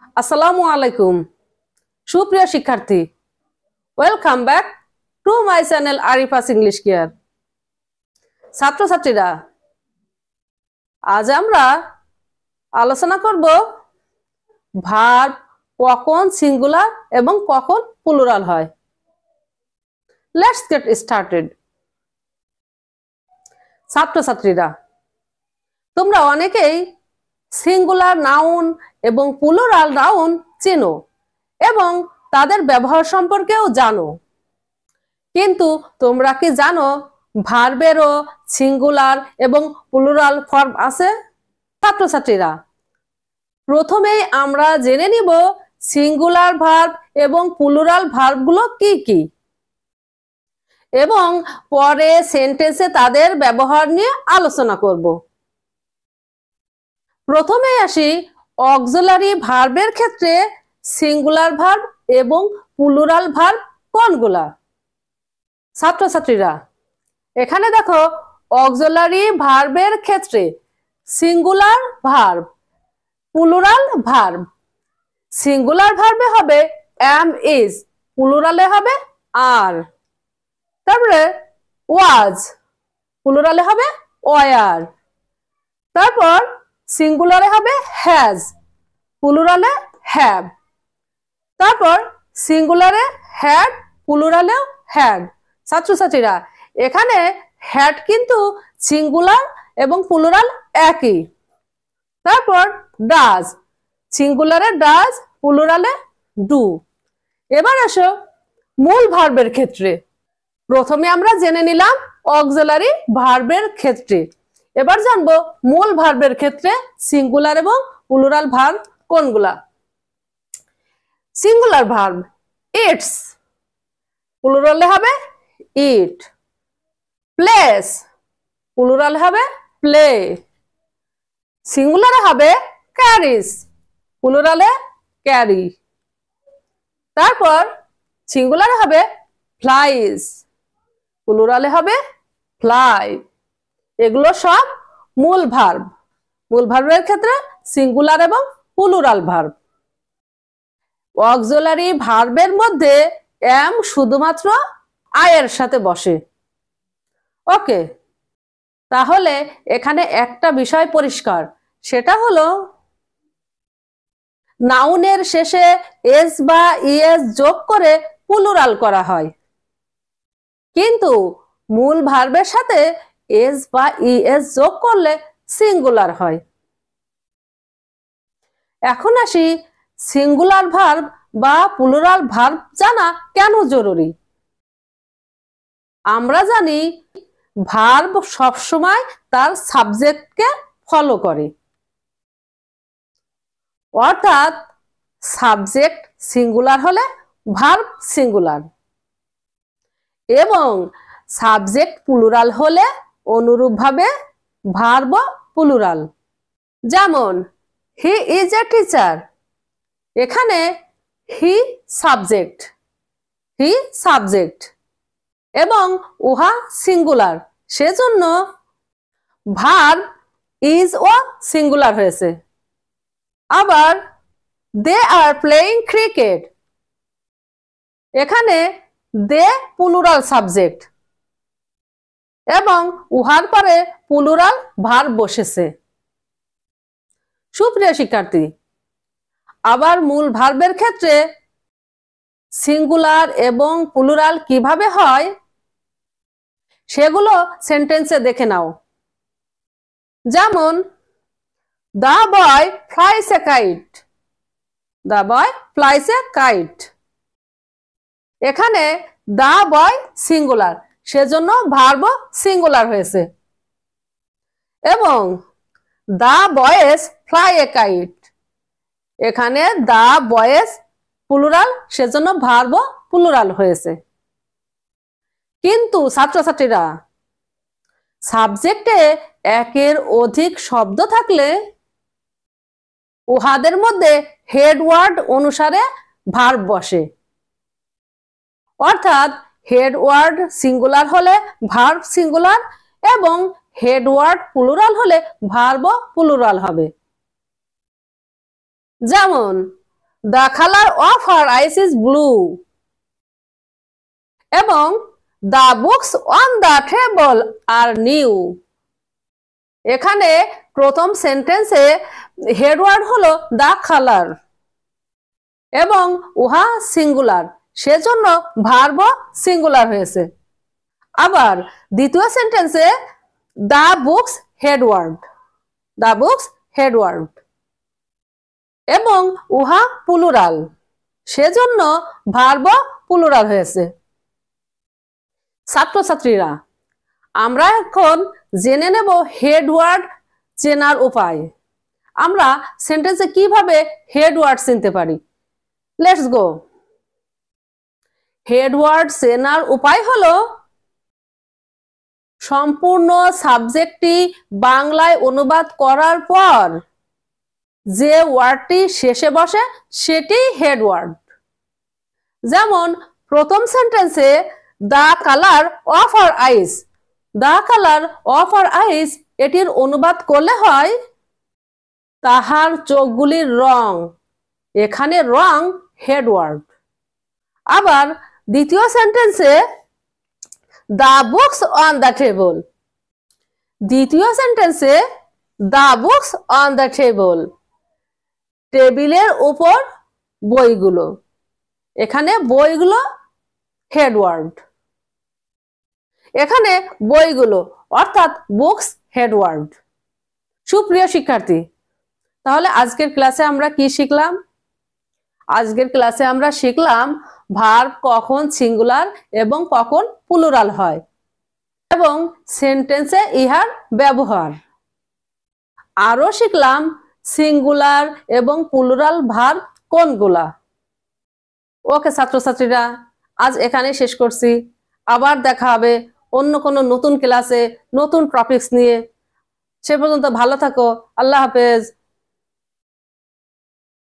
আসসালামু আলাইকুম সুপ্রিয় শিক্ষার্থী, welcome back to my channel Arifa's English care. ছাত্রছাত্রীরা, আজ আমরা আলোচনা করব ভার্ব কখন সিঙ্গুলার এবং কখন প্লুরাল হয়। Let's get started. ছাত্রছাত্রীরা, তোমরা অনেকেই সিঙ্গুলার নাউন এবং প্লুরাল নাউন চেনো এবং তাদের ব্যবহার সম্পর্কেও জানো, কিন্তু তোমরা কি জানো ভার্বেরও সিঙ্গুলার এবং প্লুরাল ফর্ম আছে? ছাত্রছাত্রীরা, প্রথমেই আমরা জেনে নিব সিঙ্গুলার ভার্ব এবং প্লুরাল ভার্বগুলো কি কি, এবং পরে সেন্টেন্সে তাদের ব্যবহার নিয়ে আলোচনা করব। প্রথমেই আসি অক্সিলারি ভার্বের ক্ষেত্রে সিঙ্গুলার ভার্ব এবং প্লুরাল ভার্ব কোনগুলা। ছাত্রছাত্রীরা, এখানে দেখো অক্সিলারি ভার্বের ক্ষেত্রে singular verb, plural verb. Singular ভার্বে হবে এম ইজ, প্লুরালে হবে আর। তারপরে ওয়াজ, প্লুরালে হবে ওয়ার। তারপর সিঙ্গুলারে হবে হ্যাজ, প্লুরালে হ্যাভ। তারপর সিঙ্গুলারে হ্যাড, প্লুরালেও হ্যাড। ছাত্রছাত্রীরা, এখানে হ্যাড কিন্তু সিঙ্গুলার এবং প্লুরাল একই। তারপর ডাজ, সিঙ্গুলারে ডাজ, প্লুরালে ডু। এবার আসো মূল ভার্বের ক্ষেত্রে। প্রথমে আমরা জেনে নিলাম অক্সিলারি ভার্বের ক্ষেত্রে, এবার জানবো মূল ভার্বের ক্ষেত্রে সিঙ্গুলার এবং প্লুরাল ভার্ব কোনগুলা। সিঙ্গুলার ভার্ব ইটস, প্লুরালে হবে ইট। প্লেস, প্লুরালে হবে প্লে। সিঙ্গুলারে হবে ক্যারিস, প্লুরালে ক্যারি। তারপর সিঙ্গুলারে হবে ফ্লাইস, প্লুরালে হবে ফ্লাই। এগুলো সব মূল ভার্ব। মূল ভার্বের ক্ষেত্রে সিঙ্গুলার এবং প্লুরাল ভার্ব। অক্সিলারি ভার্বের মধ্যে এম শুধুমাত্র আই এর সাথে বসে। ওকে, তাহলে এখানে একটা বিষয় পরিষ্কার, সেটা হলো নাউনের শেষে এস বা ইএস যোগ করে প্লুরাল করা হয়, কিন্তু মূল ভার্বের সাথে এস বা ইএস যোগ করলে সিঙ্গুলার হয়। এখন আসি সিঙ্গুলার ভার্ব বা প্লুরাল ভার্ব জানা কেন জরুরি। আমরা জানি ভার্ব সবসময় তার সাবজেক্টকে ফলো করে, অর্থাৎ সাবজেক্ট সিঙ্গুলার হলে ভার্ব সিঙ্গুলার, এবং সাবজেক্ট প্লুরাল হলে অনুরূপভাবে ভার্ব প্লুরাল। যেমন হি ইজ এ টিচার, এখানে হি সাবজেক্ট, হি সাবজেক্ট এবং উহা সিঙ্গুলার, সেজন্য ভার্ব ইজ ও সিঙ্গুলার হয়েছে। আবার দে আর প্লেইং ক্রিকেট, এখানে দে প্লুরাল সাবজেক্ট এবং উহার পরে প্লুরাল ভার্ব বসেছে। সুপ্রিয় শিক্ষার্থী, আবার মূল ভার্বের ক্ষেত্রে সিঙ্গুলার এবং প্লুরাল কিভাবে হয় সেগুলো সেন্টেন্সে দেখে নাও। যেমন the boy flies a kite, the boy flies a kite. এখানে দ্য বয় সিঙ্গুলার, সেজন্য ভার্ব সিঙ্গুলার হয়েছে। এবং the boys fly a kite, এখানে দ্য বয়েজ প্লুরাল, সেজন্য ভার্ব প্লুরাল হয়েছে। কিন্তু ছাত্রছাত্রীরা, সাবজেক্টে একের অধিক শব্দ থাকলে উহাদের মধ্যে হেড ওয়ার্ড অনুসারে ভার্ব বসে, অর্থাৎ হেড ওয়ার্ড সিঙ্গুলার হলে ভার্ব সিঙ্গুলার এবং হেড ওয়ার্ড প্লুরাল হলে ভার্ব প্লুরাল হবে। যেমন the colour of her eyes is blue এবং the books on the table are new. এখানে প্রথম সেন্টেন্সে হেডওয়ার্ড হলো দ্য কালার এবং উহা সিঙ্গুলার, সেজন্য ভার্ব সিঙ্গুলার হয়েছে। আবার দ্বিতীয় সেন্টেন্সে the books headward, the books headward এবং উহা প্লুরাল, সেজন্য ভার্ব প্লুরাল হয়েছে। ছাত্রছাত্রীরা, আমরা এখন জেনে নেব হেডওয়ার্ড চেনার উপায়। আমরা সেন্টেন্সে কিভাবে হেডওয়ার্ড চিনতে পারি। Let's go. হেডওয়ার্ড চেনার উপায় হলো সম্পূর্ণ সাবজেক্টটি বাংলায় অনুবাদ করার পর যে ওয়ার্ডটি শেষে বসে সেটি হেডওয়ার্ড। যেমন প্রথম সেন্টেন্সে the colour of her eyes, the colour of her eyes এটির অনুবাদ করলে হয় তাহার চোখগুলির রং। এখানে রং হেডওয়ার্ড। আবার দ্বিতীয় সেন্টেন্সে the books on the table, দ্বিতীয় সেন্টেন্সে the books on the table, টেবিলের উপর বইগুলো। এখানে বইগুলো হেডওয়ার্ড, এখানে বইগুলো অর্থাৎ বুকস হেডওয়ার্ড। সুপ্রিয় শিক্ষার্থী, তাহলে আজকের ক্লাসে আমরা কি শিখলাম? আজকের ক্লাসে আমরা শিখলাম ভার্ব কখন সিঙ্গুলার এবং কখন প্লুরাল হয় এবং সেন্টেন্সে ইহার ব্যবহার। আরো শিখলাম সিঙ্গুলার এবং প্লুরাল ভার্ব কোনগুলা। ওকে ছাত্রছাত্রীরা, আজ এখানে শেষ করছি। আবার দেখা হবে অন্য কোনো নতুন ক্লাসে নতুন টপিকস নিয়ে। সে পর্যন্ত ভালো থাকো। আল্লাহ হাফেজ।